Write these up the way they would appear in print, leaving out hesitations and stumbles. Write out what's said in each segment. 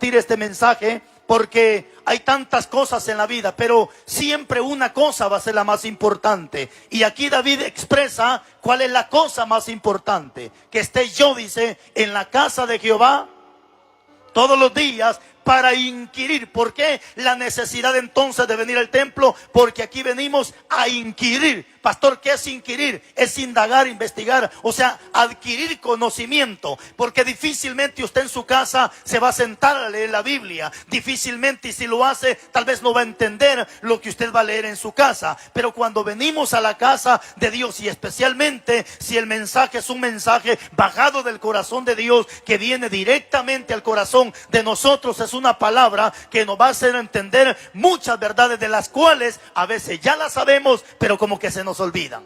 compartir este mensaje porque hay tantas cosas en la vida, pero siempre una cosa va a ser la más importante. Y aquí David expresa cuál es la cosa más importante: que esté yo, dice, en la casa de Jehová todos los días para inquirir. ¿Por qué la necesidad entonces de venir al templo? Porque aquí venimos a inquirir. Pastor, ¿qué es inquirir? Es indagar, investigar, o sea, adquirir conocimiento. Porque difícilmente usted en su casa se va a sentar a leer la Biblia. Difícilmente, y si lo hace, tal vez no va a entender lo que usted va a leer en su casa. Pero cuando venimos a la casa de Dios, y especialmente si el mensaje es un mensaje bajado del corazón de Dios, que viene directamente al corazón de nosotros, es una palabra que nos va a hacer entender muchas verdades de las cuales a veces ya las sabemos, pero como que se nos olvidan.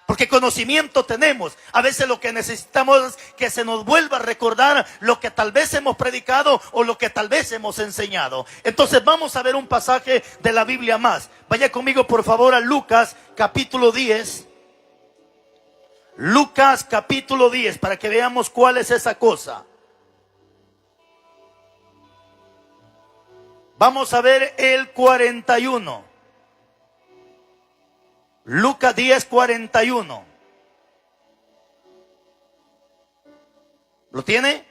Porque conocimiento tenemos. A veces lo que necesitamos es que se nos vuelva a recordar lo que tal vez hemos predicado o lo que tal vez hemos enseñado. Entonces vamos a ver un pasaje de la Biblia más. Vaya conmigo por favor a Lucas capítulo 10. Lucas capítulo 10, para que veamos cuál es esa cosa. Vamos a ver el 41. Lucas 10, 41. ¿Lo tiene?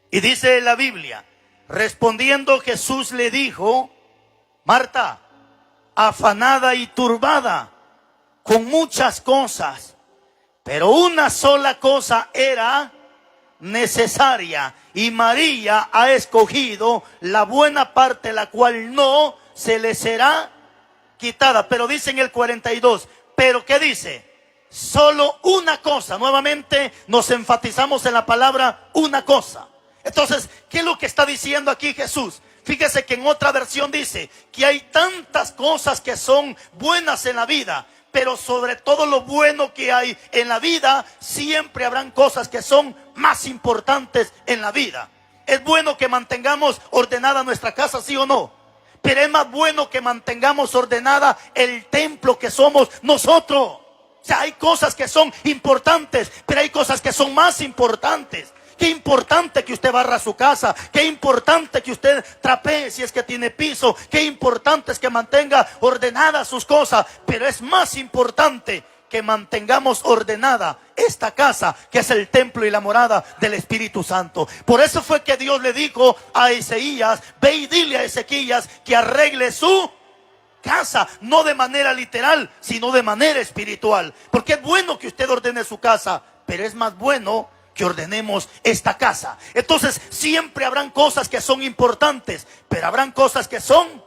Y dice la Biblia: respondiendo Jesús le dijo: Marta, afanada y turbada con muchas cosas, pero una sola cosa era necesaria, y María ha escogido la buena parte, la cual no se le será quitada. Pero dice en el 42, pero ¿qué dice? Solo una cosa. Nuevamente nos enfatizamos en la palabra una cosa. Entonces, ¿qué es lo que está diciendo aquí Jesús? Fíjese que en otra versión dice que hay tantas cosas que son buenas en la vida, pero sobre todo lo bueno que hay en la vida, siempre habrán cosas que son más importantes en la vida. Es bueno que mantengamos ordenada nuestra casa, ¿sí o no? Pero es más bueno que mantengamos ordenada el templo que somos nosotros. O sea, hay cosas que son importantes, pero hay cosas que son más importantes. Qué importante que usted barra su casa. Qué importante que usted trapee si es que tiene piso. Qué importante es que mantenga ordenadas sus cosas. Pero es más importante que mantengamos ordenada esta casa, que es el templo y la morada del Espíritu Santo. Por eso fue que Dios le dijo a Isaías: ve y dile a Ezequías que arregle su casa, no de manera literal, sino de manera espiritual. Porque es bueno que usted ordene su casa, pero es más bueno que ordenemos esta casa. Entonces siempre habrán cosas que son importantes, pero habrán cosas que son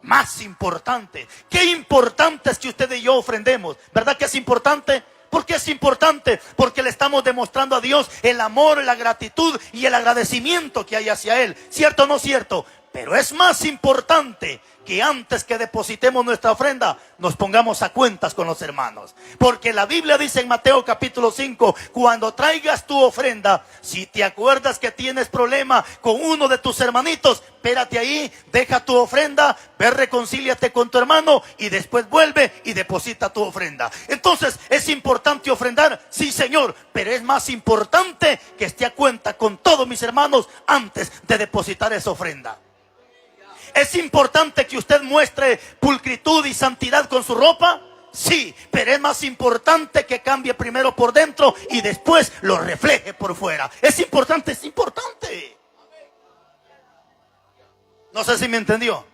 más importantes. Qué importante es que usted y yo ofrendemos. ¿Verdad que es importante? ¿Por qué es importante? Porque le estamos demostrando a Dios el amor, la gratitud y el agradecimiento que hay hacia Él. ¿Cierto o no cierto? Pero es más importante que antes que depositemos nuestra ofrenda, nos pongamos a cuentas con los hermanos. Porque la Biblia dice en Mateo capítulo 5, cuando traigas tu ofrenda, si te acuerdas que tienes problema con uno de tus hermanitos, espérate ahí, deja tu ofrenda, ve, reconcíliate con tu hermano y después vuelve y deposita tu ofrenda. Entonces, ¿es importante ofrendar? Sí, Señor, pero es más importante que esté a cuenta con todos mis hermanos antes de depositar esa ofrenda. ¿Es importante que usted muestre pulcritud y santidad con su ropa? Sí, pero es más importante que cambie primero por dentro y después lo refleje por fuera. Es importante, es importante. No sé si me entendió.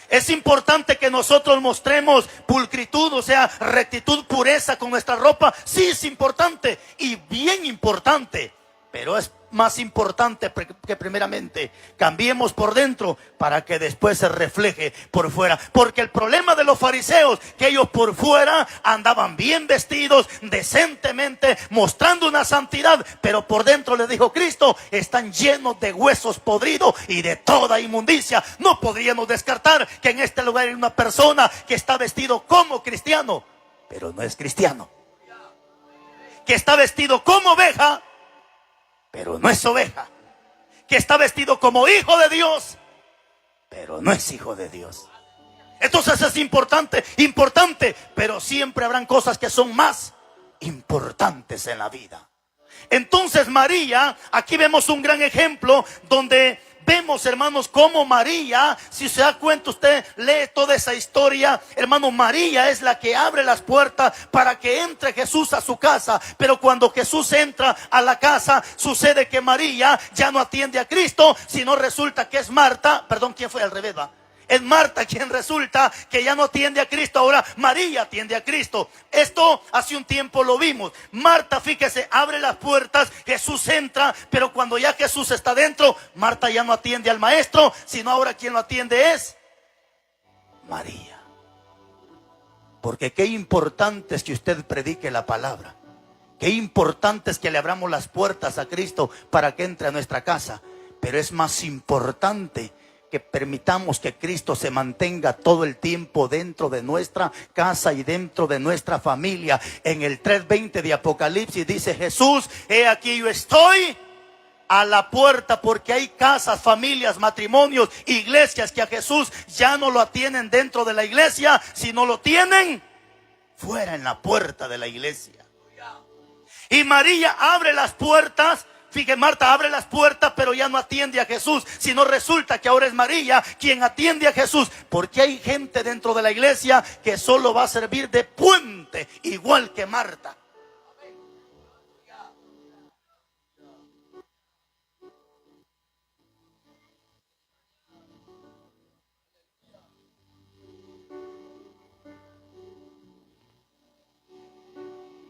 Es importante que nosotros mostremos pulcritud, o sea, rectitud, pureza con nuestra ropa. Sí, es importante y bien importante, pero es más importante que primeramente cambiemos por dentro para que después se refleje por fuera. Porque el problema de los fariseos, que ellos por fuera andaban bien vestidos, decentemente, mostrando una santidad, pero por dentro, les dijo Cristo, están llenos de huesos podridos y de toda inmundicia. No podríamos descartar que en este lugar hay una persona que está vestido como cristiano, pero no es cristiano. Que está vestido como oveja, pero no es oveja. Que está vestido como hijo de Dios, pero no es hijo de Dios. Entonces es importante, pero siempre habrán cosas que son más importantes en la vida. Entonces María, aquí vemos un gran ejemplo donde vemos, hermanos, cómo María, si se da cuenta, usted lee toda esa historia, hermano, María es la que abre las puertas para que entre Jesús a su casa. Pero cuando Jesús entra a la casa, sucede que María ya no atiende a Cristo, sino resulta que es Marta. Perdón, ¿quién fue? Al revés, va. Es Marta quien resulta que ya no atiende a Cristo, ahora María atiende a Cristo. Esto hace un tiempo lo vimos. Marta, fíjese, abre las puertas, Jesús entra, pero cuando ya Jesús está dentro, Marta ya no atiende al maestro, sino ahora quien lo atiende es María. Porque qué importante es que usted predique la palabra. Qué importante es que le abramos las puertas a Cristo para que entre a nuestra casa. Pero es más importante que permitamos que Cristo se mantenga todo el tiempo dentro de nuestra casa y dentro de nuestra familia. En el 3:20 de Apocalipsis dice Jesús: he aquí yo estoy a la puerta, porque hay casas, familias, matrimonios, iglesias que a Jesús ya no lo atienden dentro de la iglesia, sino lo tienen fuera, en la puerta de la iglesia. Y María abre las puertas. Fíjate, Marta abre las puertas, pero ya no atiende a Jesús, sino resulta que ahora es María quien atiende a Jesús. Porque hay gente dentro de la iglesia que solo va a servir de puente, igual que Marta.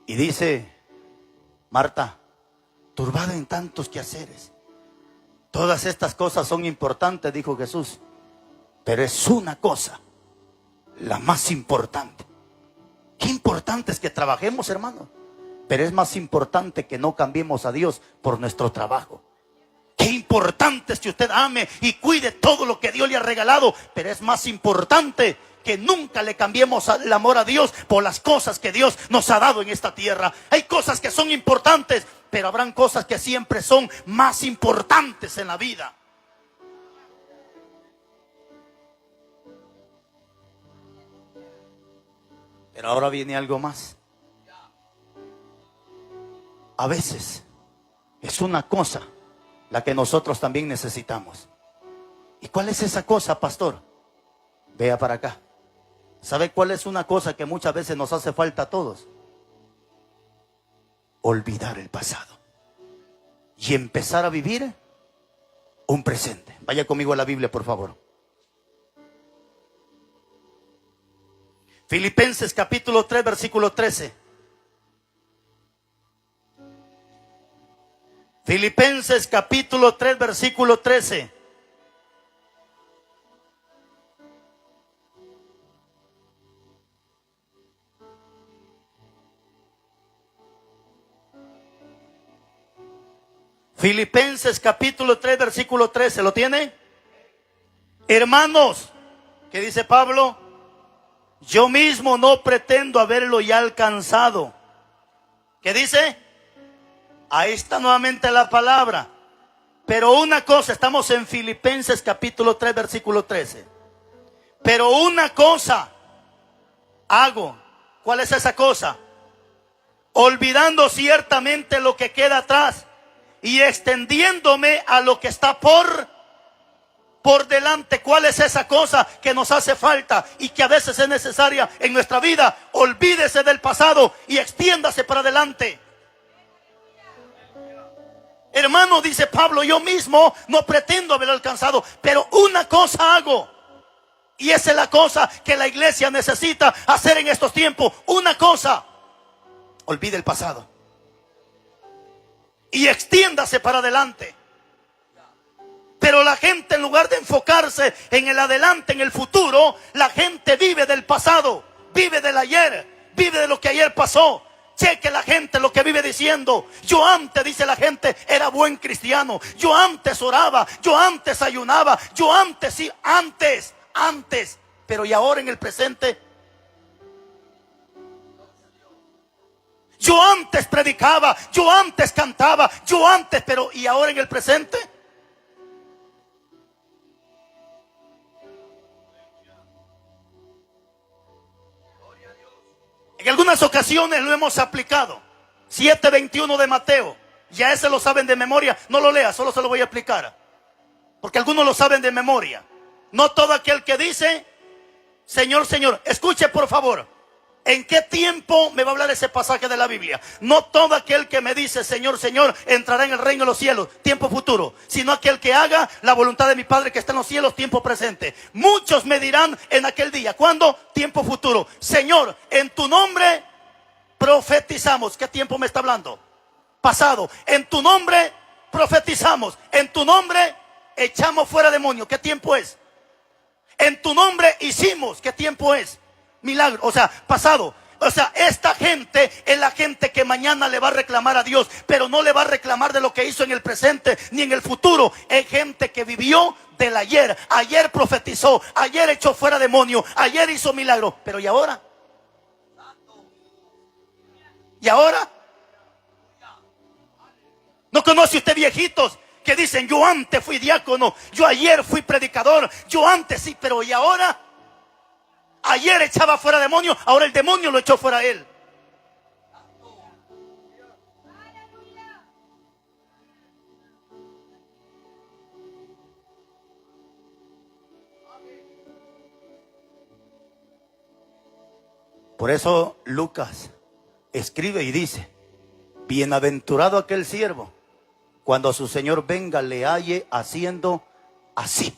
Y dice Marta: turbada en tantos quehaceres. Todas estas cosas son importantes, dijo Jesús, pero es una cosa, la más importante. Qué importante es que trabajemos, hermano, pero es más importante que no cambiemos a Dios por nuestro trabajo. Qué importante es que usted ame y cuide todo lo que Dios le ha regalado, pero es más importante que nunca le cambiemos el amor a Dios por las cosas que Dios nos ha dado en esta tierra. Hay cosas que son importantes, pero habrán cosas que siempre son más importantes en la vida. Pero ahora viene algo más. A veces es una cosa la que nosotros también necesitamos. ¿Y cuál es esa cosa, pastor? Vea para acá. ¿Sabe cuál es una cosa que muchas veces nos hace falta a todos? Olvidar el pasado y empezar a vivir un presente. Vaya conmigo a la Biblia, por favor. Filipenses capítulo 3, versículo 13. Filipenses capítulo 3, versículo 13. Filipenses capítulo 3, versículo 13. ¿Lo tiene? Hermanos, ¿qué dice Pablo? Yo mismo no pretendo haberlo ya alcanzado. ¿Qué dice? Ahí está nuevamente la palabra. Pero una cosa, estamos en Filipenses capítulo 3, versículo 13. Pero una cosa hago. ¿Cuál es esa cosa? Olvidando ciertamente lo que queda atrás y extendiéndome a lo que está por delante. ¿Cuál es esa cosa que nos hace falta y que a veces es necesaria en nuestra vida? Olvídese del pasado y extiéndase para adelante. Hermano, dice Pablo, yo mismo no pretendo haberlo alcanzado, pero una cosa hago. Y esa es la cosa que la iglesia necesita hacer en estos tiempos. Una cosa: olvide el pasado y extiéndase para adelante. Pero la gente, en lugar de enfocarse en el adelante, en el futuro, la gente vive del pasado, vive del ayer, vive de lo que ayer pasó. Cheque la gente lo que vive diciendo: yo antes, dice la gente, era buen cristiano, yo antes oraba, yo antes ayunaba, yo antes, sí, antes, pero ¿y ahora en el presente? Yo antes predicaba, yo antes cantaba, yo antes, pero ¿y ahora en el presente? En algunas ocasiones lo hemos aplicado. 7:21 de Mateo. Ya ese lo saben de memoria. No lo lea, solo se lo voy a explicar. porque algunos lo saben de memoria. No todo aquel que dice, Señor, Señor. Escuche por favor, ¿en qué tiempo me va a hablar ese pasaje de la Biblia? No todo aquel que me dice, Señor, Señor, entrará en el reino de los cielos, tiempo futuro, sino aquel que haga la voluntad de mi Padre que está en los cielos, tiempo presente. Muchos me dirán en aquel día, ¿cuándo? Tiempo futuro. Señor, en tu nombre profetizamos. ¿Qué tiempo me está hablando? Pasado. En tu nombre profetizamos. En tu nombre echamos fuera demonios. ¿Qué tiempo es? En tu nombre hicimos. ¿Qué tiempo es? Milagro. O sea, pasado. O sea, esta gente es la gente que mañana le va a reclamar a Dios, pero no le va a reclamar de lo que hizo en el presente ni en el futuro. Es gente que vivió del ayer. Ayer profetizó, ayer echó fuera demonios, ayer hizo milagros. Pero ¿y ahora? ¿Y ahora? ¿No conoce usted viejitos que dicen, yo antes fui diácono, yo ayer fui predicador, yo antes sí, pero ¿y ahora? Ayer echaba fuera demonios, ahora el demonio lo echó fuera a él. Por eso Lucas escribe y dice, bienaventurado aquel siervo, cuando su Señor venga le halle haciendo así.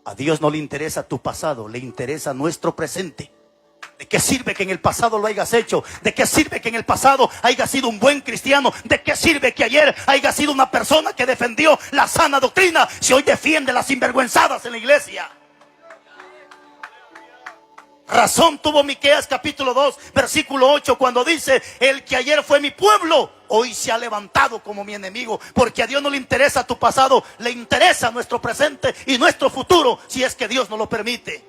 A Dios no le interesa tu pasado, le interesa nuestro presente. ¿De qué sirve que en el pasado lo hayas hecho? ¿De qué sirve que en el pasado hayas sido un buen cristiano? ¿De qué sirve que ayer hayas sido una persona que defendió la sana doctrina si hoy defiende las sinvergüenzadas en la iglesia? Razón tuvo Miqueas capítulo 2 versículo 8 cuando dice, el que ayer fue mi pueblo hoy se ha levantado como mi enemigo. Porque a Dios no le interesa tu pasado, le interesa nuestro presente y nuestro futuro, si es que Dios nos lo permite.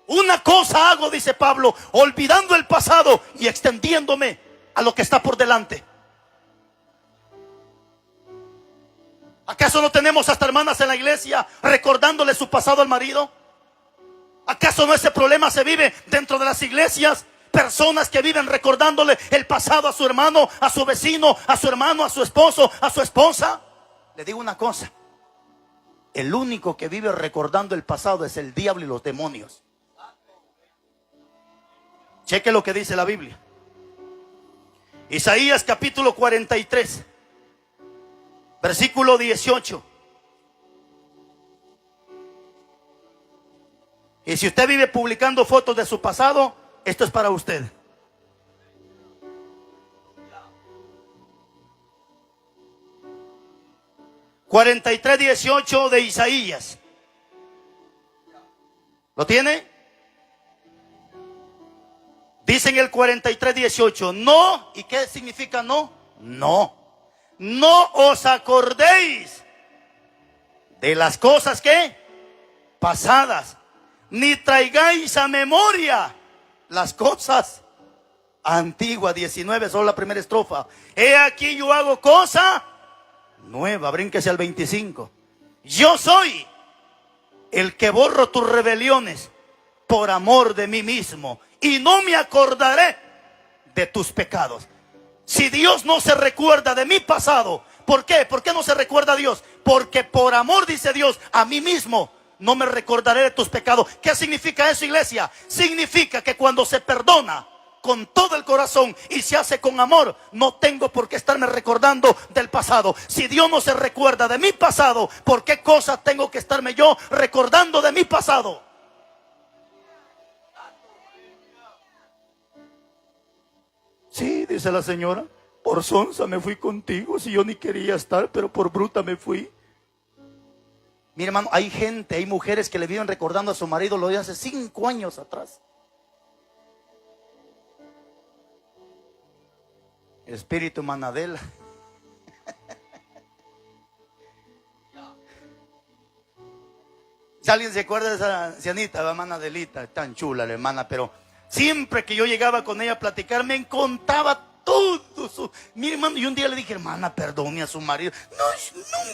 Una cosa hago, dice Pablo, olvidando el pasado y extendiéndome a lo que está por delante. ¿Acaso no tenemos hasta hermanas en la iglesia recordándole su pasado al marido? ¿Acaso no ese problema se vive dentro de las iglesias? Personas que viven recordándole el pasado a su hermano, a su vecino, a su hermano, a su esposo, a su esposa. Le digo una cosa, el único que vive recordando el pasado es el diablo y los demonios. Cheque lo que dice la Biblia. Isaías capítulo 43 versículo 18. Y si usted vive publicando fotos de su pasado, esto es para usted. ...43, 18 de Isaías. ¿Lo tiene? Dice en el 43, 18... No, ¿y qué significa no? No. No os acordéis de las cosas que pasadas, ni traigáis a memoria las cosas antiguas. 19, solo la primera estrofa. He aquí yo hago cosa nueva. Brínquese al 25. Yo soy el que borro tus rebeliones por amor de mí mismo, y no me acordaré de tus pecados. Si Dios no se recuerda de mi pasado, ¿por qué? ¿Por qué no se recuerda a Dios? Porque por amor, dice Dios, a mí mismo no me recordaré de tus pecados. ¿Qué significa eso, iglesia? Significa que cuando se perdona con todo el corazón y se hace con amor, no tengo por qué estarme recordando del pasado. Si Dios no se recuerda de mi pasado, ¿por qué cosas tengo que estarme yo recordando de mi pasado? Sí, dice la señora, por sonsa me fui contigo, si yo ni quería estar, pero por bruta me fui. Mi hermano, hay gente, hay mujeres que le viven recordando a su marido lo de hace 5 años atrás. Espíritu Manadela. Si alguien se acuerda de esa ancianita, la hermana Adelita, tan chula la hermana, pero siempre que yo llegaba con ella a platicar, me contaba todo mi hermano. Y un día le dije, hermana, perdone a su marido. No,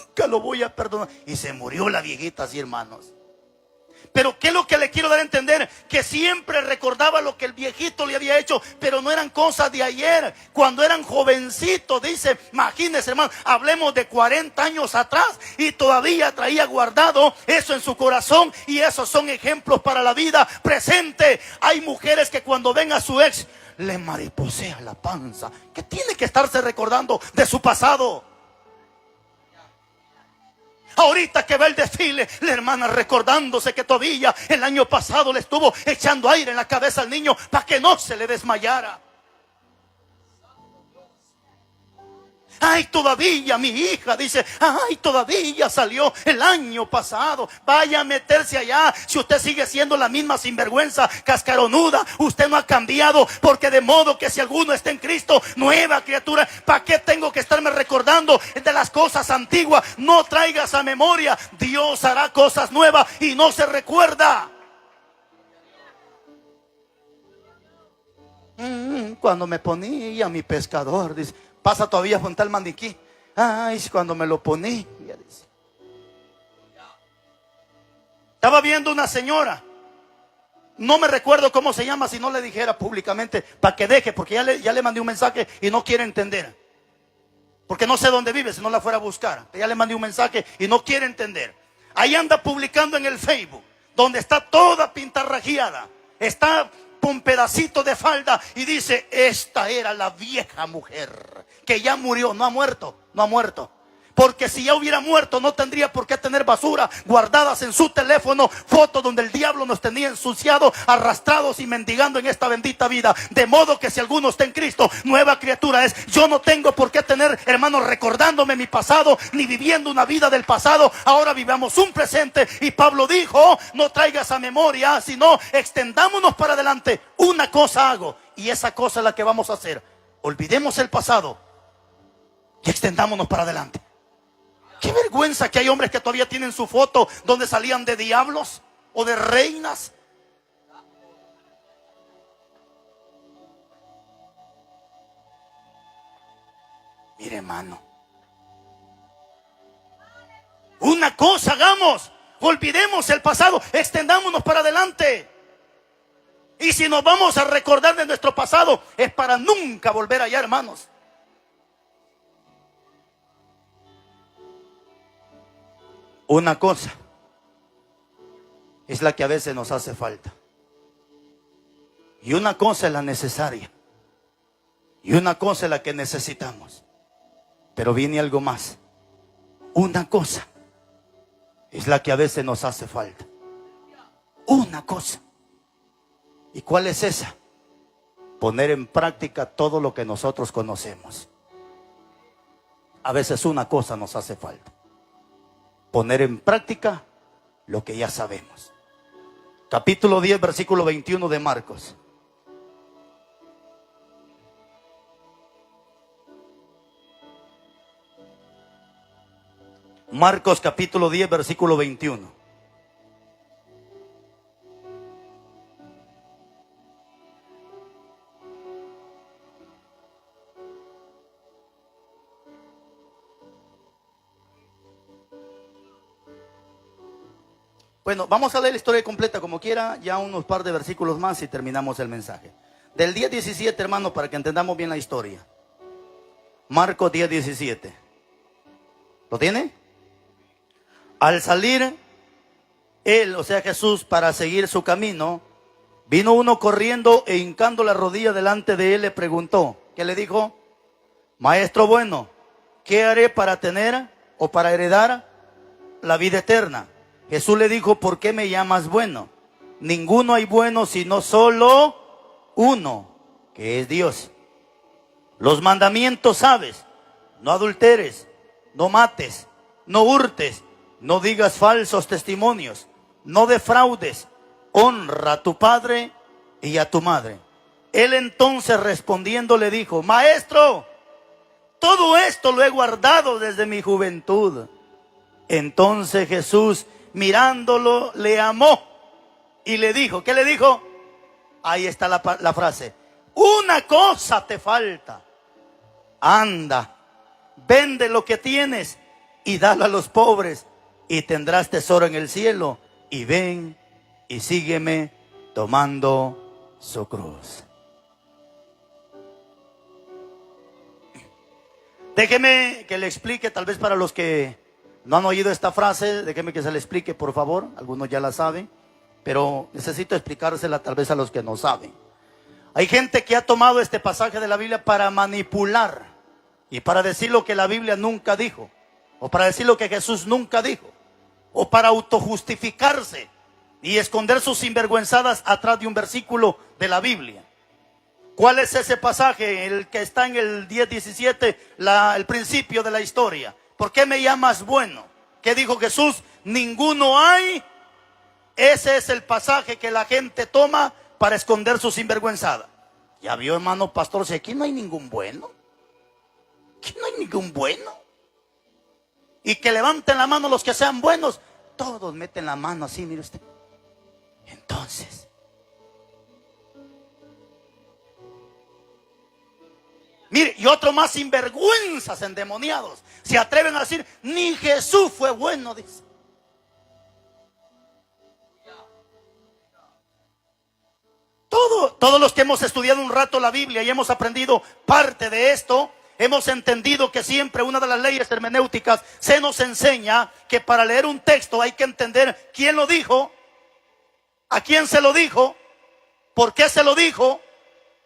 nunca lo voy a perdonar. Y se murió la viejita así, hermanos. Pero ¿qué es lo que le quiero dar a entender? Que siempre recordaba lo que el viejito le había hecho, pero no eran cosas de ayer. Cuando eran jovencitos, dice, imagínense, hermano, hablemos de 40 años atrás, y todavía traía guardado eso en su corazón. Y esos son ejemplos para la vida presente. Hay mujeres que cuando ven a su ex, le mariposea la panza, que tiene que estarse recordando de su pasado. Ahorita que ve el desfile, la hermana recordándose que todavía el año pasado le estuvo echando aire en la cabeza al niño para que no se le desmayara. Ay, todavía mi hija, dice, ay, todavía salió el año pasado. Vaya a meterse allá. Si usted sigue siendo la misma sinvergüenza, cascaronuda, usted no ha cambiado. Porque de modo que si alguno está en Cristo, nueva criatura. ¿Para qué tengo que estarme recordando de las cosas antiguas? No traigas a memoria. Dios hará cosas nuevas y no se recuerda. Cuando me ponía mi pescador, dice, pasa todavía junto al maniquí. Ay, cuando me lo ponía, dice. Estaba viendo una señora, no me recuerdo cómo se llama, si no le dijera públicamente, para que deje, porque ya le mandé un mensaje y no quiere entender. Porque no sé dónde vive, si no la fuera a buscar. Ya le mandé un mensaje y no quiere entender. Ahí anda publicando en el Facebook, donde está toda pintarrajeada. Está un pedacito de falda y dice, esta era la vieja mujer que ya murió. No ha muerto, no ha muerto. Porque si ya hubiera muerto, no tendría por qué tener basura guardadas en su teléfono, fotos donde el diablo nos tenía ensuciados, arrastrados y mendigando en esta bendita vida. De modo que si alguno está en Cristo, nueva criatura es. Yo no tengo por qué tener, hermanos, recordándome mi pasado, ni viviendo una vida del pasado. Ahora vivamos un presente. Y Pablo dijo, no traigas a memoria, sino extendámonos para adelante. Una cosa hago, y esa cosa es la que vamos a hacer. Olvidemos el pasado y extendámonos para adelante. Qué vergüenza que hay hombres que todavía tienen su foto donde salían de diablos o de reinas. Mire, hermano, una cosa hagamos, olvidemos el pasado, extendámonos para adelante. Y si nos vamos a recordar de nuestro pasado, es para nunca volver allá, hermanos. Una cosa es la que a veces nos hace falta. Y una cosa es la necesaria. Y una cosa es la que necesitamos. Pero viene algo más. Una cosa es la que a veces nos hace falta. Una cosa. ¿Y cuál es esa? Poner en práctica todo lo que nosotros conocemos. A veces una cosa nos hace falta. Poner en práctica lo que ya sabemos. Capítulo 10, versículo 21 de Marcos. Marcos capítulo 10, versículo 21. Bueno, vamos a leer la historia completa como quiera, ya unos par de versículos más y terminamos el mensaje. Del 10:17, hermano, para que entendamos bien la historia. Marcos 10:17. ¿Lo tiene? Al salir él, o sea Jesús, para seguir su camino, vino uno corriendo e hincando la rodilla delante de él le preguntó. ¿Qué le dijo? Maestro bueno, ¿qué haré para tener o para heredar la vida eterna? Jesús le dijo, ¿por qué me llamas bueno? Ninguno hay bueno sino solo uno, que es Dios. Los mandamientos sabes: no adulteres, no mates, no hurtes, no digas falsos testimonios, no defraudes, honra a tu padre y a tu madre. Él entonces respondiendo le dijo, Maestro, todo esto lo he guardado desde mi juventud. Entonces Jesús, mirándolo, le amó y le dijo, ¿qué le dijo? Ahí está la frase, una cosa te falta. Anda, vende lo que tienes y dalo a los pobres y tendrás tesoro en el cielo, y ven y sígueme tomando su cruz. Déjeme que le explique, tal vez para los que no han oído esta frase, déjeme que se le explique, por favor. Algunos ya la saben, pero necesito explicársela tal vez a los que no saben. Hay gente que ha tomado este pasaje de la Biblia para manipular y para decir lo que la Biblia nunca dijo, o para decir lo que Jesús nunca dijo, o para autojustificarse y esconder sus sinvergüenzadas atrás de un versículo de la Biblia. ¿Cuál es ese pasaje? El que está en el 10:17, el principio de la historia. ¿Por qué me llamas bueno? ¿Qué dijo Jesús? Ninguno hay. Ese es el pasaje que la gente toma para esconder su sinvergüenzada. Ya vio, hermano pastor, si aquí no hay ningún bueno. Aquí no hay ningún bueno. Y que levanten la mano los que sean buenos. Todos meten la mano así, mire usted. Entonces, mire, y otro más sinvergüenzas endemoniados se atreven a decir, ni Jesús fue bueno, dice. Todos los que hemos estudiado un rato la Biblia y hemos aprendido parte de esto, hemos entendido que siempre una de las leyes hermenéuticas se nos enseña que para leer un texto hay que entender quién lo dijo, a quién se lo dijo, por qué se lo dijo,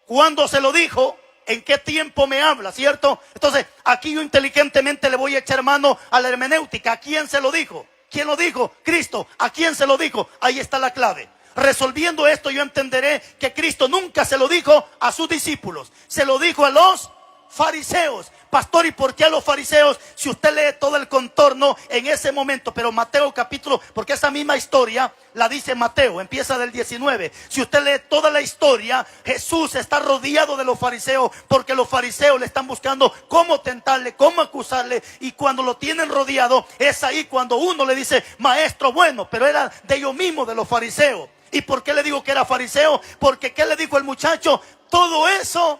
cuándo se lo dijo, en qué tiempo me habla, ¿cierto? Entonces, aquí yo inteligentemente le voy a echar mano a la hermenéutica. ¿A quién se lo dijo? ¿Quién lo dijo? Cristo. ¿A quién se lo dijo? Ahí está la clave. Resolviendo esto, yo entenderé que Cristo nunca se lo dijo a sus discípulos, se lo dijo a los fariseos. Pastor, ¿y por qué a los fariseos? Si usted lee todo el contorno en ese momento, pero Mateo capítulo, porque esa misma historia la dice Mateo, empieza del 19. Si usted lee toda la historia, Jesús está rodeado de los fariseos, porque los fariseos le están buscando cómo tentarle, cómo acusarle, y cuando lo tienen rodeado, es ahí cuando uno le dice, maestro bueno, pero era de ellos mismos, de los fariseos. ¿Y por qué le digo que era fariseo? Porque ¿qué le dijo el muchacho? Todo eso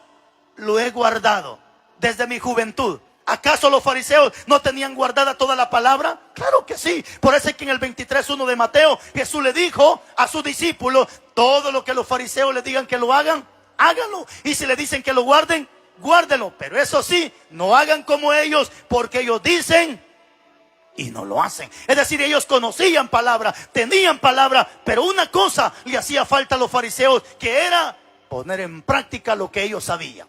lo he guardado desde mi juventud. ¿Acaso los fariseos no tenían guardada toda la palabra? Claro que sí. Por eso es que en el 23:1 de Mateo, Jesús le dijo a sus discípulos, todo lo que los fariseos le digan que lo hagan, háganlo. Y si le dicen que lo guarden, guárdenlo. Pero eso sí, no hagan como ellos, porque ellos dicen y no lo hacen. Es decir, ellos conocían palabra, tenían palabra, pero una cosa le hacía falta a los fariseos, que era poner en práctica lo que ellos sabían.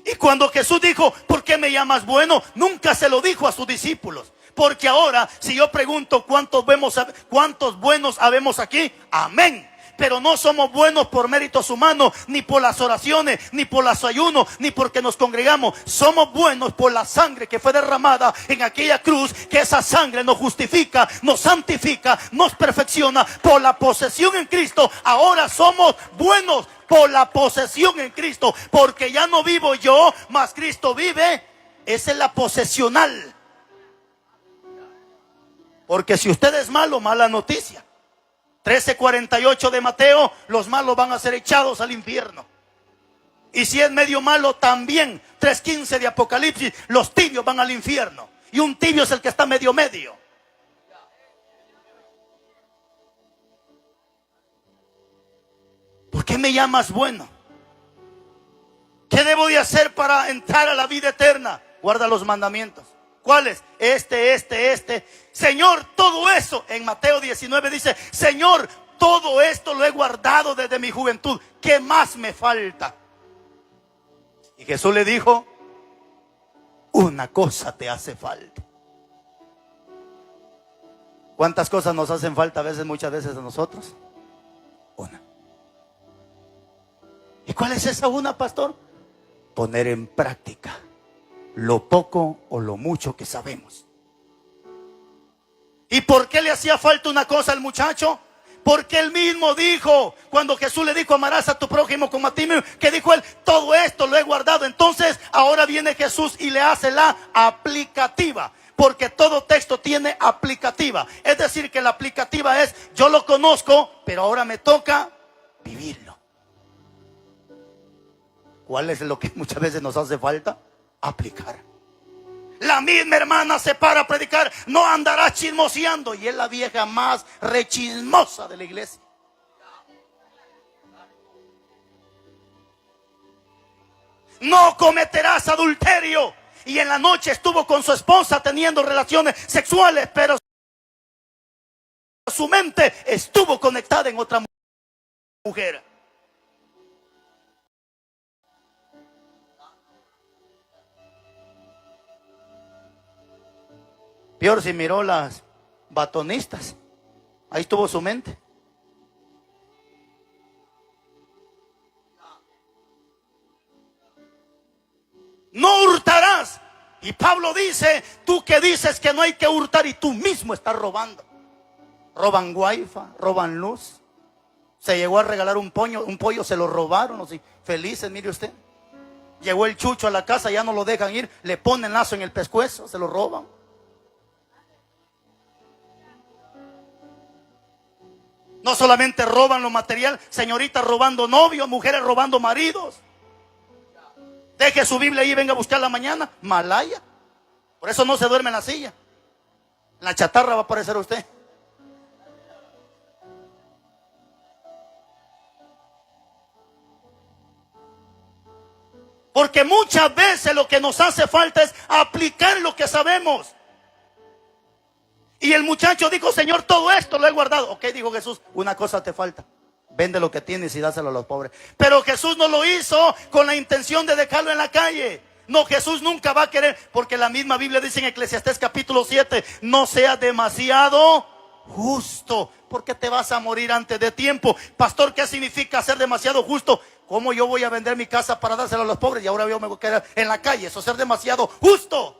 Y cuando Jesús dijo, ¿por qué me llamas bueno? Nunca se lo dijo a sus discípulos. Porque ahora, si yo pregunto cuántos buenos habemos aquí, amén. Pero no somos buenos por méritos humanos, ni por las oraciones, ni por los ayunos, ni porque nos congregamos. Somos buenos por la sangre que fue derramada en aquella cruz, que esa sangre nos justifica, nos santifica, nos perfecciona. Por la posesión en Cristo, ahora somos buenos por la posesión en Cristo. Porque ya no vivo yo, mas Cristo vive. Esa es la posesional. Porque si usted es malo, mala noticia. 13:48 de Mateo, los malos van a ser echados al infierno. Y si es medio malo también, 3:15 de Apocalipsis, los tibios van al infierno. Y un tibio es el que está medio. ¿Por qué me llamas bueno? ¿Qué debo de hacer para entrar a la vida eterna? Guarda los mandamientos. ¿Cuáles? Este. Señor, todo eso, en Mateo 19 dice, Señor, todo esto lo he guardado desde mi juventud. ¿Qué más me falta? Y Jesús le dijo, una cosa te hace falta. ¿Cuántas cosas nos hacen falta a veces, muchas veces a nosotros? Una. ¿Y cuál es esa una, pastor? Poner en práctica lo poco o lo mucho que sabemos. ¿Y por qué le hacía falta una cosa al muchacho? Porque él mismo dijo, cuando Jesús le dijo, amarás a tu prójimo como a ti mismo, que dijo él, todo esto lo he guardado. Entonces ahora viene Jesús y le hace la aplicativa, porque todo texto tiene aplicativa. Es decir, que la aplicativa es, yo lo conozco, pero ahora me toca vivirlo. ¿Cuál es lo que muchas veces nos hace falta? Aplicar. La misma hermana se para a predicar, no andará chismoseando. Y es la vieja más rechismosa de la iglesia. No cometerás adulterio. Y en la noche estuvo con su esposa teniendo relaciones sexuales, pero su mente estuvo conectada en otra mujer. Peor si miró las batonistas. Ahí estuvo su mente. No hurtarás. Y Pablo dice, tú que dices que no hay que hurtar y tú mismo estás robando. Roban wifi, roban luz. Se llegó a regalar un pollo, se lo robaron. Así, felices, mire usted. Llegó el chucho a la casa, ya no lo dejan ir, le ponen lazo en el pescuezo, se lo roban. No solamente roban lo material, señoritas robando novios, mujeres robando maridos. Deje su Biblia ahí y venga a buscarla mañana. Malaya. Por eso no se duerme en la silla. En la chatarra va a aparecer usted. Porque muchas veces lo que nos hace falta es aplicar lo que sabemos. Y el muchacho dijo, Señor, todo esto lo he guardado. Ok, dijo Jesús, una cosa te falta. Vende lo que tienes y dáselo a los pobres. Pero Jesús no lo hizo con la intención de dejarlo en la calle. No, Jesús nunca va a querer, porque la misma Biblia dice en Eclesiastés capítulo 7, no seas demasiado justo, porque te vas a morir antes de tiempo. Pastor, ¿qué significa ser demasiado justo? ¿Cómo yo voy a vender mi casa para dárselo a los pobres y ahora yo me voy a quedar en la calle? Eso es ser demasiado justo.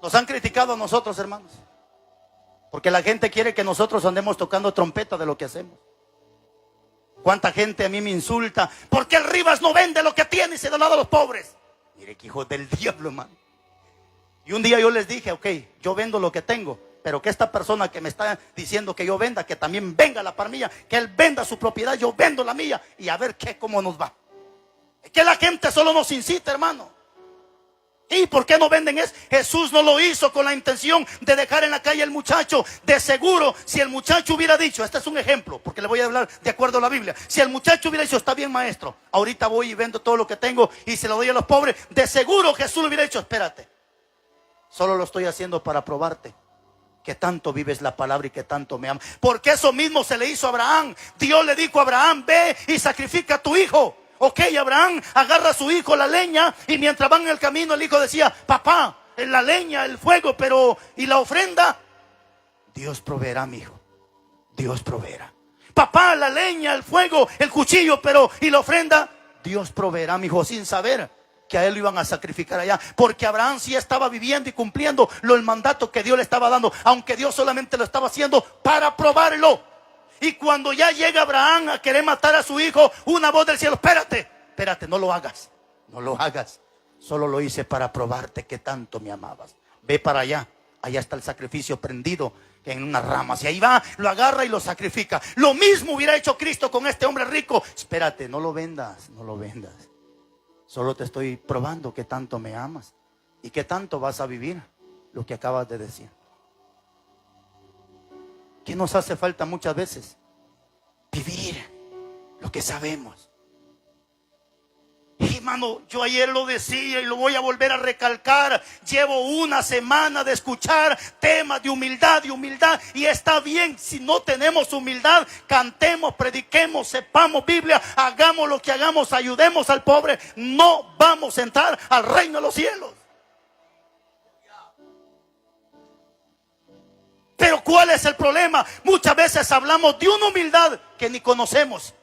Nos han criticado a nosotros, hermanos, porque la gente quiere que nosotros andemos tocando trompeta de lo que hacemos. ¿Cuánta gente a mí me insulta? ¿Por qué el Rivas no vende lo que tiene y se da lado a los pobres? Mire que hijo del diablo, hermano. Y un día yo les dije, ok, yo vendo lo que tengo, pero que esta persona que me está diciendo que yo venda, que también venga la par mía, que él venda su propiedad, yo vendo la mía, y a ver cómo nos va. Es que la gente solo nos incita, hermano. ¿Y por qué no venden eso? Jesús no lo hizo con la intención de dejar en la calle al muchacho. De seguro, si el muchacho hubiera dicho, este es un ejemplo, porque le voy a hablar de acuerdo a la Biblia. Si el muchacho hubiera dicho, está bien, maestro, ahorita voy y vendo todo lo que tengo y se lo doy a los pobres, de seguro Jesús le hubiera dicho, espérate, solo lo estoy haciendo para probarte que tanto vives la palabra y que tanto me amas. Porque eso mismo se le hizo a Abraham. Dios le dijo a Abraham, ve y sacrifica a tu hijo. Ok, Abraham agarra a su hijo la leña, y mientras van en el camino el hijo decía, papá, la leña, el fuego, pero ¿y la ofrenda? Dios proveerá, mi hijo. Dios proveerá. Papá, la leña, el fuego, el cuchillo, pero ¿y la ofrenda? Dios proveerá, mi hijo, sin saber que a él lo iban a sacrificar allá. Porque Abraham sí estaba viviendo y cumpliendo el mandato que Dios le estaba dando, aunque Dios solamente lo estaba haciendo para probarlo. Y cuando ya llega Abraham a querer matar a su hijo, una voz del cielo, espérate, no lo hagas, no lo hagas. Solo lo hice para probarte que tanto me amabas. Ve para allá, allá está el sacrificio prendido en unas ramas. Y ahí va, lo agarra y lo sacrifica. Lo mismo hubiera hecho Cristo con este hombre rico. Espérate, no lo vendas, no lo vendas. Solo te estoy probando que tanto me amas y que tanto vas a vivir lo que acabas de decir. ¿Qué nos hace falta muchas veces? Vivir lo que sabemos. Y hermano, yo ayer lo decía y lo voy a volver a recalcar. Llevo una semana de escuchar temas de humildad, y está bien. Si no tenemos humildad, cantemos, prediquemos, sepamos Biblia, hagamos lo que hagamos, ayudemos al pobre, no vamos a entrar al reino de los cielos. Pero ¿cuál es el problema? Muchas veces hablamos de una humildad que ni conocemos.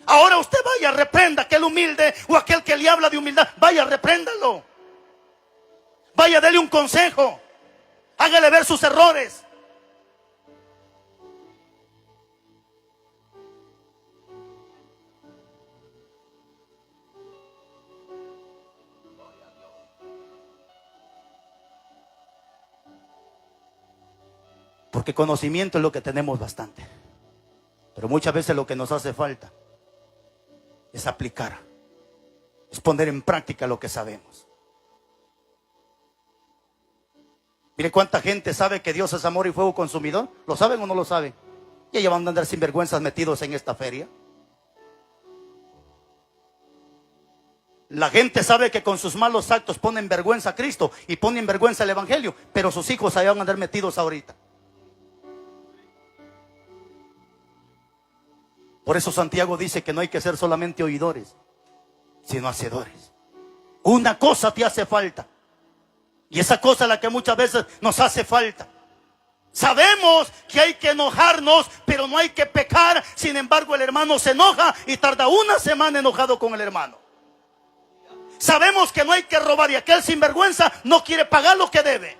Ahora usted vaya, reprenda a aquel humilde o aquel que le habla de humildad. Vaya, repréndalo. Vaya, dele un consejo. Hágale ver sus errores. Porque conocimiento es lo que tenemos bastante. Pero muchas veces lo que nos hace falta es aplicar, es poner en práctica lo que sabemos. Mire cuánta gente sabe que Dios es amor y fuego consumidor. ¿Lo saben o no lo saben? Y ellos van a andar sinvergüenzas metidos en esta feria. La gente sabe que con sus malos actos ponen vergüenza a Cristo y ponen vergüenza al Evangelio, pero sus hijos ahí van a andar metidos ahorita. Por eso Santiago dice que no hay que ser solamente oidores, sino hacedores. Una cosa te hace falta, y esa cosa es la que muchas veces nos hace falta. Sabemos que hay que enojarnos, pero no hay que pecar. Sin embargo, el hermano se enoja y tarda una semana enojado con el hermano. Sabemos que no hay que robar y aquel sinvergüenza no quiere pagar lo que debe,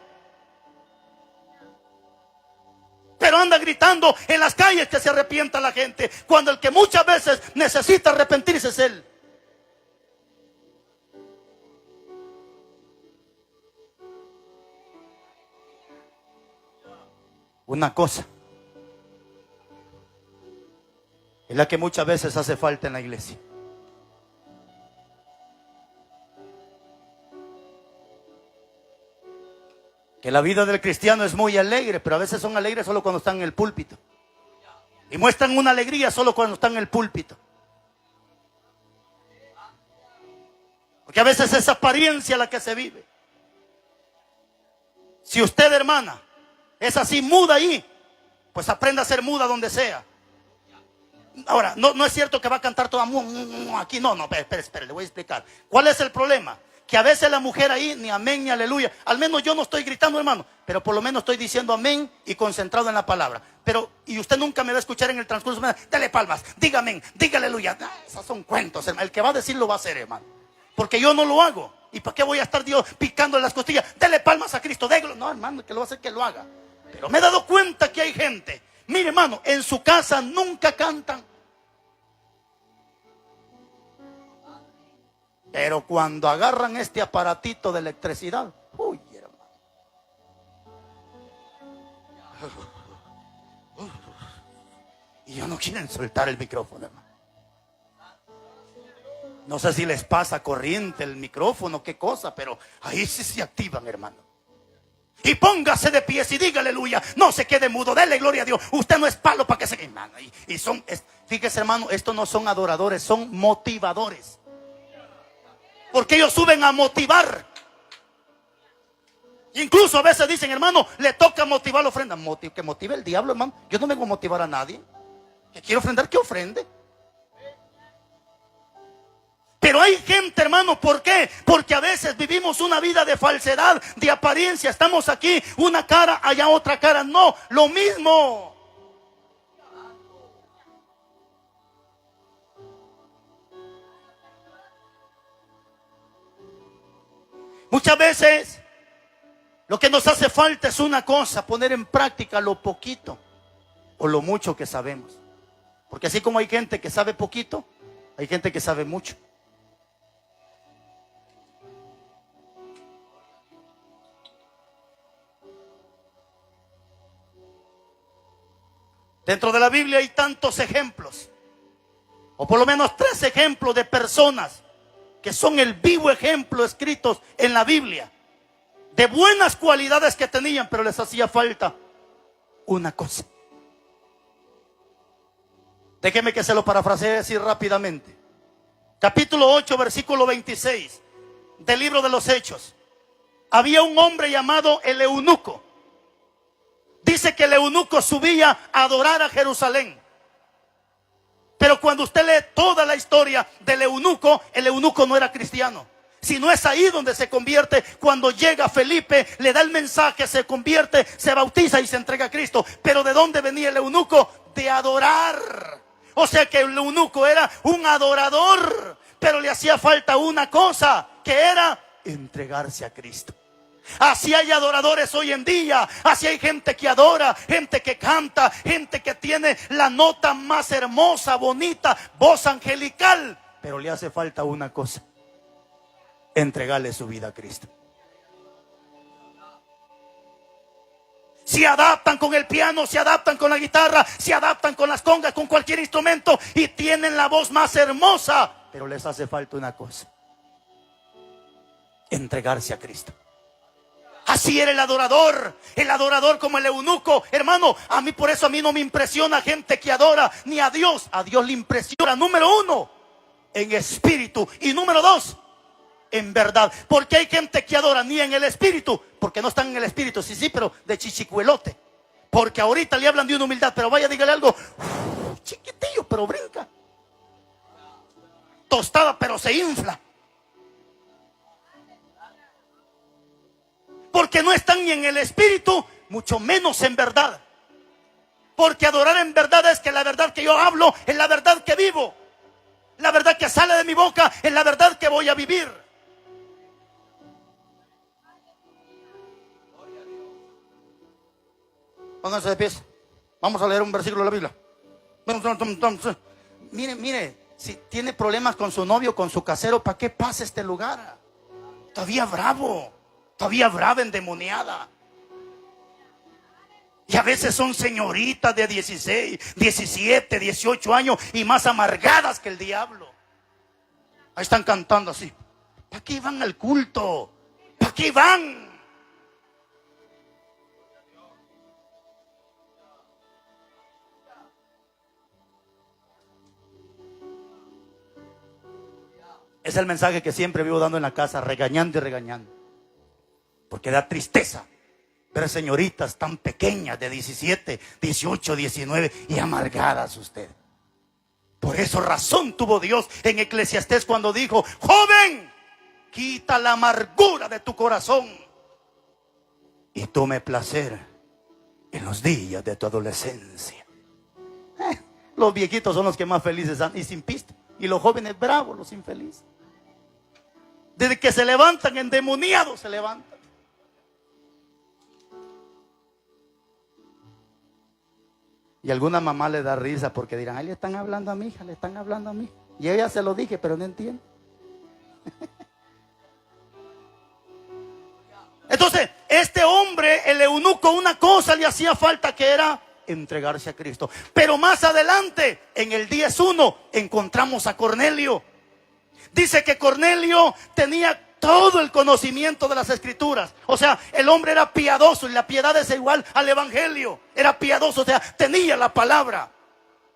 pero anda gritando en las calles que se arrepienta la gente, cuando el que muchas veces necesita arrepentirse es él. Una cosa es la que muchas veces hace falta en la iglesia. Que la vida del cristiano es muy alegre, pero a veces son alegres solo cuando están en el púlpito. Y muestran una alegría solo cuando están en el púlpito. Porque a veces es apariencia la que se vive. Si usted, hermana, es así muda ahí, pues aprenda a ser muda donde sea. Ahora, no es cierto que va a cantar toda aquí, no, espere, le voy a explicar. ¿Cuál es el problema? Que a veces la mujer ahí, ni amén ni aleluya. Al menos yo no estoy gritando, hermano, pero por lo menos estoy diciendo amén y concentrado en la palabra. Pero, y usted nunca me va a escuchar en el transcurso, dale palmas, diga amén, diga aleluya. Esos son cuentos, hermano. El que va a decir lo va a hacer, hermano. Porque yo no lo hago. ¿Y para qué voy a estar Dios picándole las costillas? Dele palmas a Cristo, déjalo. No, hermano, que lo va a hacer que lo haga. Pero me he dado cuenta que hay gente, mire, hermano, en su casa nunca cantan. Pero cuando agarran este aparatito de electricidad, uy, hermano. Y ya no quieren soltar el micrófono, hermano. No sé si les pasa corriente el micrófono, qué cosa, pero ahí sí se activan, hermano. Y póngase de pies y diga aleluya. No se quede mudo, dele gloria a Dios. Usted no es palo para que se... hermano. Fíjese, hermano, estos no son adoradores, son motivadores. Porque ellos suben a motivar. Incluso a veces dicen, hermano, le toca motivar la ofrenda. Que motive el diablo, hermano. Yo no vengo a motivar a nadie. Que quiero ofrendar, que ofrende. Pero hay gente, hermano, ¿por qué? Porque a veces vivimos una vida de falsedad, de apariencia. Estamos aquí, una cara, allá otra cara. No, lo mismo. Muchas veces lo que nos hace falta es una cosa, poner en práctica lo poquito o lo mucho que sabemos. Porque así como hay gente que sabe poquito, hay gente que sabe mucho. Dentro de la Biblia hay tantos ejemplos, o por lo menos 3 ejemplos de personas que son el vivo ejemplo escritos en la Biblia, de buenas cualidades que tenían, pero les hacía falta una cosa. Déjeme que se lo parafrasee así rápidamente. Capítulo 8, versículo 26 del libro de los Hechos. Había un hombre llamado el eunuco. Dice que el eunuco subía a adorar a Jerusalén. Pero cuando usted lee toda la historia del eunuco, el eunuco no era cristiano. Sino es ahí donde se convierte. Cuando llega Felipe, le da el mensaje, se convierte, se bautiza y se entrega a Cristo. Pero ¿de dónde venía el eunuco? De adorar. O sea que el eunuco era un adorador, pero le hacía falta una cosa, que era entregarse a Cristo. Así hay adoradores hoy en día. Así hay gente que adora, gente que canta, gente que tiene la nota más hermosa, bonita, voz angelical, pero le hace falta una cosa: entregarle su vida a Cristo. Se adaptan con el piano, se adaptan con la guitarra, se adaptan con las congas, con cualquier instrumento y tienen la voz más hermosa. Pero les hace falta una cosa: entregarse a Cristo. Así era el adorador como el eunuco. Hermano, a mí por eso a mí no me impresiona gente que adora ni a Dios. A Dios le impresiona, número uno, en espíritu, y número dos, en verdad. Porque hay gente que adora ni en el espíritu, porque no están en el espíritu, sí, pero de chichicuelote. Porque ahorita le hablan de una humildad, pero vaya, dígale algo, chiquitillo, pero brinca. Tostada, pero se infla. Porque no están ni en el espíritu, mucho menos en verdad. Porque adorar en verdad es que la verdad que yo hablo es la verdad que vivo. La verdad que sale de mi boca es la verdad que voy a vivir. Pónganse de pies. Vamos a leer un versículo de la Biblia. Mire, si tiene problemas con su novio, con su casero, ¿para qué pasa este lugar? Todavía bravo. Todavía brava, endemoniada. Y a veces son señoritas de 16, 17, 18 años y más amargadas que el diablo. Ahí están cantando así. ¿Para qué van al culto? ¿Para qué van? Es el mensaje que siempre vivo dando en la casa, regañando y regañando. Porque da tristeza ver señoritas tan pequeñas de 17, 18, 19 y amargadas usted. Por eso razón tuvo Dios en Eclesiastés cuando dijo: joven, quita la amargura de tu corazón y tome placer en los días de tu adolescencia. Los viejitos son los que más felices están y sin pista. Y los jóvenes bravos, los infelices. Desde que se levantan endemoniados, se levantan. Y alguna mamá le da risa porque dirán: ay, le están hablando a mi hija, le están hablando a mí. Y yo ya se lo dije, pero no entiendo. Entonces, este hombre, el eunuco, una cosa le hacía falta, que era entregarse a Cristo. Pero más adelante, en el 10:1, encontramos a Cornelio. Dice que Cornelio tenía todo el conocimiento de las escrituras. O sea, el hombre era piadoso, y la piedad es igual al evangelio. Era piadoso, o sea, tenía la palabra,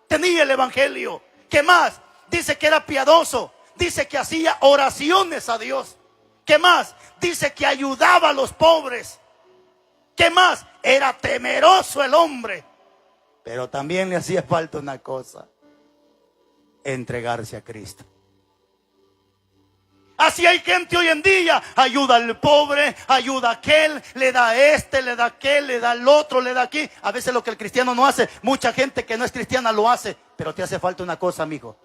tenía el evangelio. ¿Qué más? Dice que era piadoso, dice que hacía oraciones a Dios. ¿Qué más? Dice que ayudaba a los pobres. ¿Qué más? Era temeroso el hombre. Pero también le hacía falta una cosa: entregarse a Cristo. Así hay gente hoy en día: ayuda al pobre, ayuda a aquel, le da a este, le da a aquel, le da al otro, le da aquí. A veces lo que el cristiano no hace, mucha gente que no es cristiana lo hace. Pero te hace falta una cosa, amigo: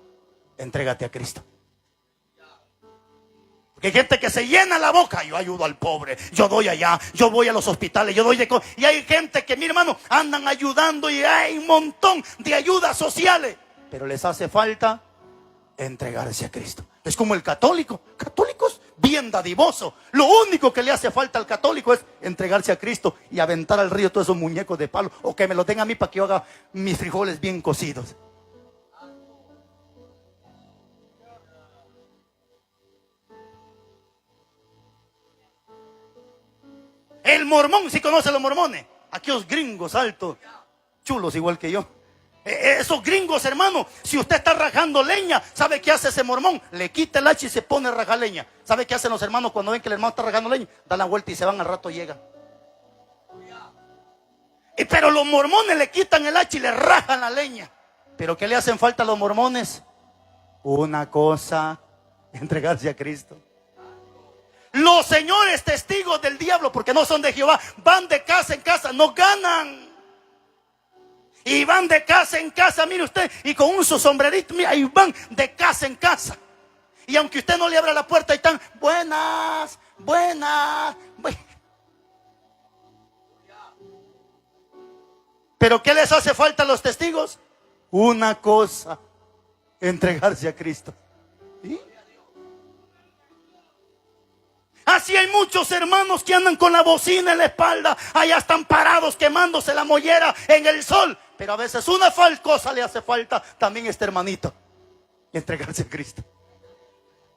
entrégate a Cristo. Porque hay gente que se llena la boca: yo ayudo al pobre, yo doy allá, yo voy a los hospitales, yo doy de cosas. Y hay gente que, mi hermano, andan ayudando y hay un montón de ayudas sociales. Pero les hace falta entregarse a Cristo. Es como el católico. Católicos bien dadivoso. Lo único que le hace falta al católico es entregarse a Cristo y aventar al río todos esos muñecos de palo, o que me lo den a mí para que yo haga mis frijoles bien cocidos. El mormón, ¿sí conoce a los mormones? Aquellos gringos altos, chulos igual que yo. Esos gringos, hermano, si usted está rajando leña, ¿sabe qué hace ese mormón? Le quita el hacha y se pone a rajar leña. ¿Sabe qué hacen los hermanos cuando ven que el hermano está rajando leña? Dan la vuelta y se van, al rato llegan. Pero los mormones le quitan el hacha y le rajan la leña. ¿Pero qué le hacen falta a los mormones? Una cosa: entregarse a Cristo. Los señores testigos del diablo, porque no son de Jehová, van de casa en casa, no ganan. Y van de casa en casa, mire usted, y con un su sombrerito, mira, y van de casa en casa. Y aunque usted no le abra la puerta, ahí están: buenas, buenas. ¿Pero qué les hace falta a los testigos? Una cosa: entregarse a Cristo. ¿Sí? Así hay muchos muchos hermanos que andan con la bocina en la espalda, allá están parados quemándose la mollera en el sol. Pero a veces una cosa le hace falta también a este hermanito, y entregarse a Cristo.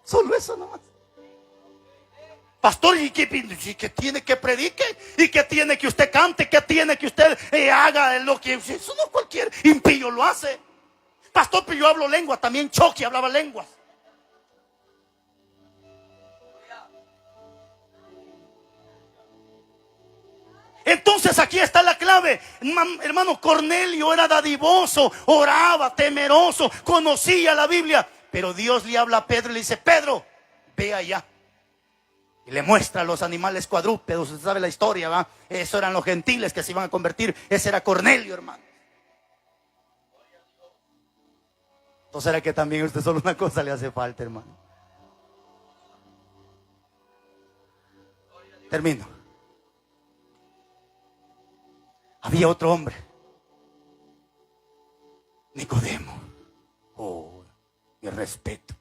Solo eso nomás. Pastor, ¿y qué tiene que predique? ¿Y qué tiene que usted cante? ¿Qué tiene que usted haga lo que... Eso no cualquier impío lo hace. Pastor, pero yo hablo lengua. También Chucky hablaba lenguas. Entonces aquí está la clave. Hermano, Cornelio era dadivoso, oraba, temeroso, conocía la Biblia. Pero Dios le habla a Pedro y le dice: Pedro, ve allá. Y le muestra a los animales cuadrúpedos. Usted sabe la historia, ¿va? Eso eran los gentiles que se iban a convertir. Ese era Cornelio, hermano. Entonces era que también a usted solo una cosa le hace falta, hermano. Termino. Había otro hombre, Nicodemo. Oh, mi respeto.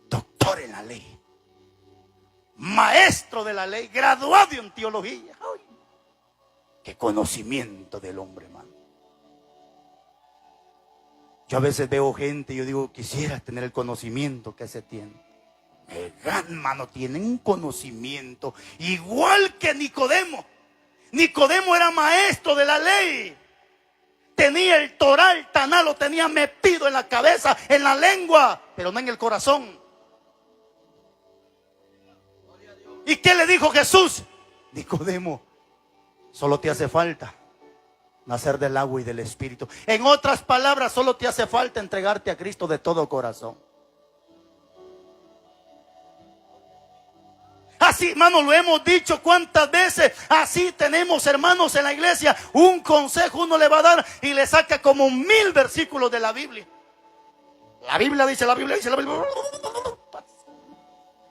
Doctor en la ley. Maestro de la ley, graduado en teología. Ay, qué conocimiento del hombre, hermano. Yo a veces veo gente y yo digo: quisiera tener el conocimiento que ese tiene. Hermano, tienen un conocimiento igual que Nicodemo. Nicodemo era maestro de la ley. Tenía el Torá, el Taná, lo tenía metido en la cabeza, en la lengua, pero no en el corazón. ¿Y qué le dijo Jesús? Nicodemo, solo te hace falta nacer del agua y del Espíritu. En otras palabras, solo te hace falta entregarte a Cristo de todo corazón. Así, hermano, lo hemos dicho cuántas veces. Así tenemos hermanos en la iglesia. Un consejo uno le va a dar y le saca como 1000 versículos de la Biblia. La Biblia dice, la Biblia dice, la Biblia.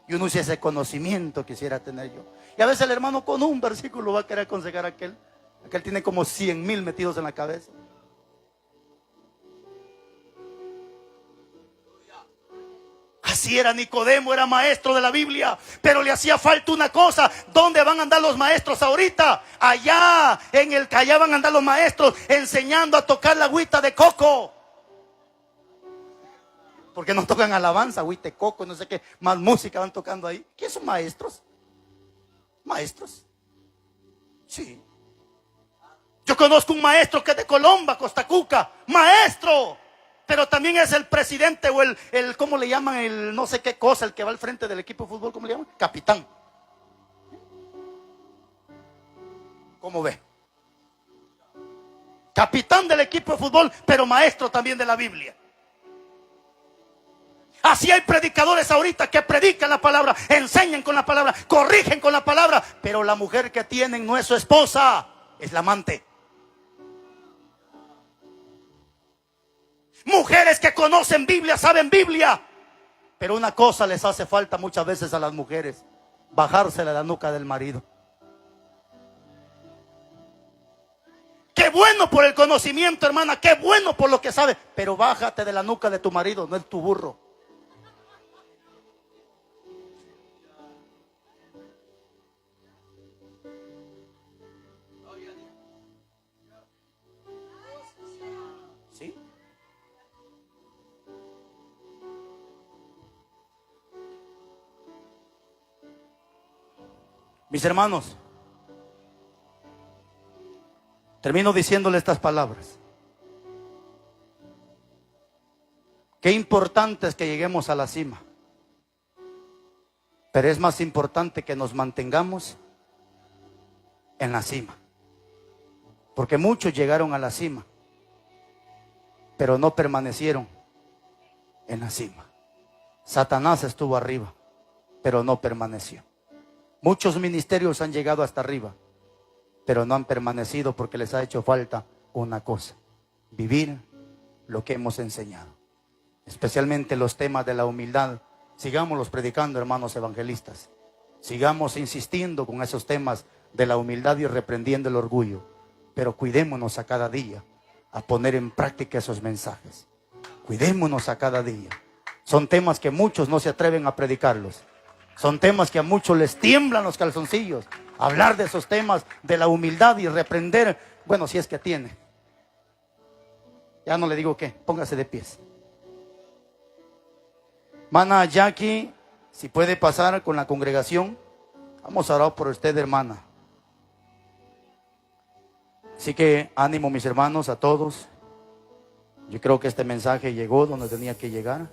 Y uno dice: ese conocimiento quisiera tener yo. Y a veces el hermano con un versículo va a querer aconsejar a aquel. Aquel tiene como 100,000 metidos en la cabeza. Así era Nicodemo, era maestro de la Biblia, pero le hacía falta una cosa. ¿Dónde van a andar los maestros ahorita? Allá van a andar los maestros enseñando a tocar la agüita de coco. Porque no tocan alabanza, agüita de coco, no sé qué más música van tocando ahí. ¿Qué son maestros? ¿Maestros? Sí. Yo conozco un maestro que es de Colomba, Costa Cuca, maestro. Pero también es el presidente o el ¿cómo le llaman? El no sé qué cosa, el que va al frente del equipo de fútbol, ¿cómo le llaman? Capitán. ¿Cómo ve? Capitán del equipo de fútbol, pero maestro también de la Biblia. Así hay predicadores ahorita que predican la palabra, enseñan con la palabra, corrigen con la palabra, pero la mujer que tienen no es su esposa, es la amante. Mujeres que conocen Biblia, saben Biblia, pero una cosa les hace falta muchas veces a las mujeres: bajársela de la nuca del marido. Qué bueno por el conocimiento, hermana, qué bueno por lo que sabe, pero bájate de la nuca de tu marido, no es tu burro. ¿Sí? Mis hermanos, termino diciéndole estas palabras. Qué importante es que lleguemos a la cima, pero es más importante que nos mantengamos en la cima. Porque muchos llegaron a la cima, pero no permanecieron en la cima. Satanás estuvo arriba, pero no permaneció. Muchos ministerios han llegado hasta arriba, pero no han permanecido porque les ha hecho falta una cosa: vivir lo que hemos enseñado. Especialmente los temas de la humildad. Sigámoslos predicando, hermanos evangelistas. Sigamos insistiendo con esos temas de la humildad y reprendiendo el orgullo. Pero cuidémonos a cada día a poner en práctica esos mensajes. Cuidémonos a cada día. Son temas que muchos no se atreven a predicarlos, Son temas que a muchos les tiemblan los calzoncillos. Hablar de esos temas, de la humildad y reprender, bueno, si es que tiene. Ya no le digo qué, póngase de pies. Hermana Jackie, si puede pasar con la congregación, vamos a orar por usted, hermana. Así que ánimo, mis hermanos, a todos. Yo creo que este mensaje llegó donde tenía que llegar.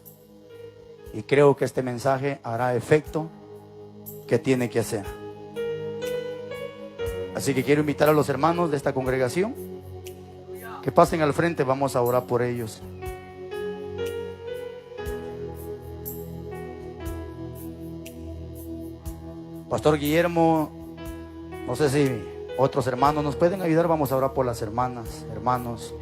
Y creo que este mensaje hará efecto que tiene que hacer. Así que quiero invitar a los hermanos de esta congregación que pasen al frente, vamos a orar por ellos. Pastor Guillermo, no sé si otros hermanos nos pueden ayudar, vamos a orar por las hermanas, hermanos.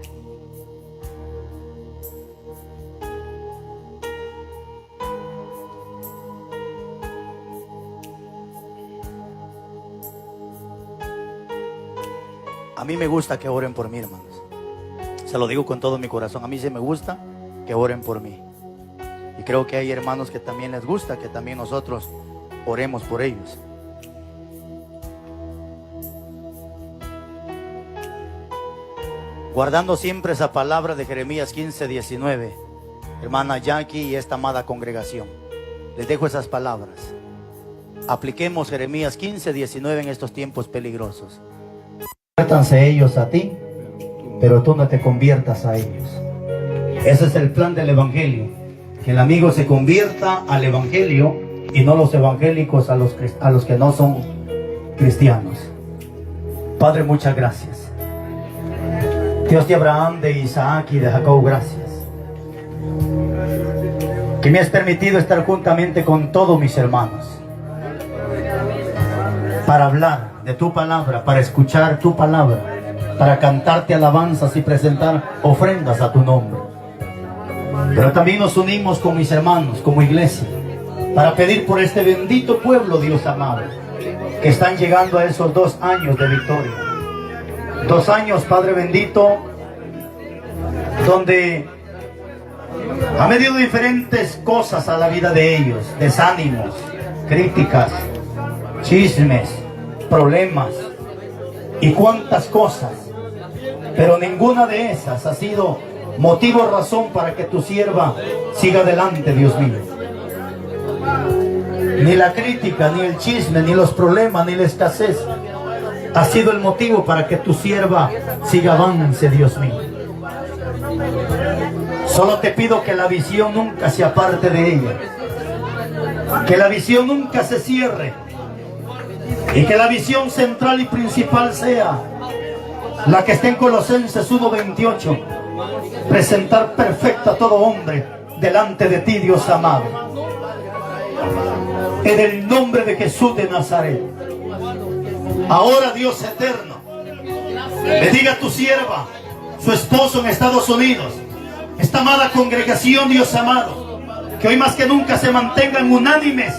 A mí me gusta que oren por mí, hermanos. Se lo digo con todo mi corazón. A mí sí me gusta que oren por mí. Y creo que hay hermanos que también les gusta que también nosotros oremos por ellos. Guardando siempre esa palabra de Jeremías 15:19, hermana Jackie y esta amada congregación, les dejo esas palabras. Apliquemos Jeremías 15:19 en estos tiempos peligrosos. Conviértanse ellos a ti, pero tú no te conviertas a ellos. Ese es el plan del evangelio, que el amigo se convierta al evangelio y no los evangélicos a los que no son cristianos. Padre, muchas gracias. Dios de Abraham, de Isaac y de Jacob, gracias. Que me has permitido estar juntamente con todos mis hermanos para hablar de tu palabra, para escuchar tu palabra, para cantarte alabanzas y presentar ofrendas a tu nombre. Pero también nos unimos con mis hermanos como iglesia para pedir por este bendito pueblo, Dios amado, que están llegando a esos 2 años de victoria. 2 años, Padre bendito, donde ha medido diferentes cosas a la vida de ellos, desánimos, críticas, chismes, problemas y cuantas cosas, pero ninguna de esas ha sido motivo o razón para que tu sierva siga adelante, Dios mío. Ni la crítica, ni el chisme, ni los problemas, ni la escasez ha sido el motivo para que tu sierva siga avance, Dios mío. Solo te pido que la visión nunca se aparte de ella, que la visión nunca se cierre, y que la visión central y principal sea la que está en Colosenses 1:28, presentar perfecta a todo hombre delante de ti, Dios amado, en el nombre de Jesús de Nazaret. Ahora, Dios eterno, bendiga a tu sierva, su esposo en Estados Unidos, esta amada congregación, Dios amado, que hoy más que nunca se mantengan unánimes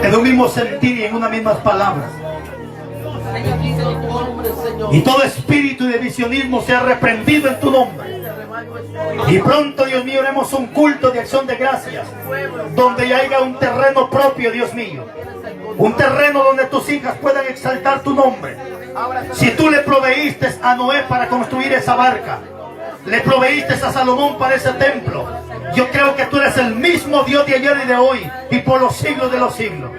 en un mismo sentir y en unas mismas palabras, y todo espíritu de divisionismo sea reprendido en tu nombre. Y pronto, Dios mío, haremos un culto de acción de gracias, donde ya haya un terreno propio, Dios mío, un terreno donde tus hijas puedan exaltar tu nombre. Si tú le proveíste a Noé para construir esa barca, le proveíste a Salomón para ese templo, yo creo que tú eres el mismo Dios de ayer y de hoy y por los siglos de los siglos.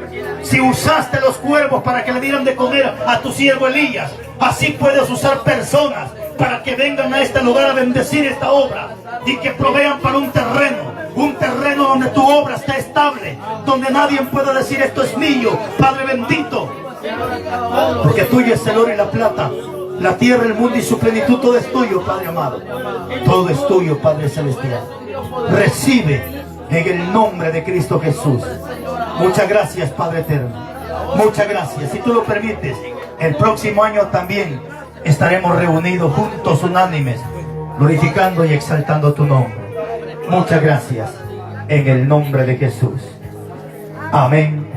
Si usaste los cuervos para que le dieran de comer a tu siervo Elías, así puedes usar personas para que vengan a este lugar a bendecir esta obra y que provean para un terreno donde tu obra está estable, donde nadie pueda decir esto es mío, Padre bendito, porque tuyo es el oro y la plata, la tierra, el mundo y su plenitud, todo es tuyo, Padre amado, todo es tuyo, Padre celestial. Recibe en el nombre de Cristo Jesús. Muchas gracias, Padre eterno, muchas gracias. Si tú lo permites, el próximo año también estaremos reunidos juntos, unánimes, glorificando y exaltando tu nombre. Muchas gracias en el nombre de Jesús. Amén.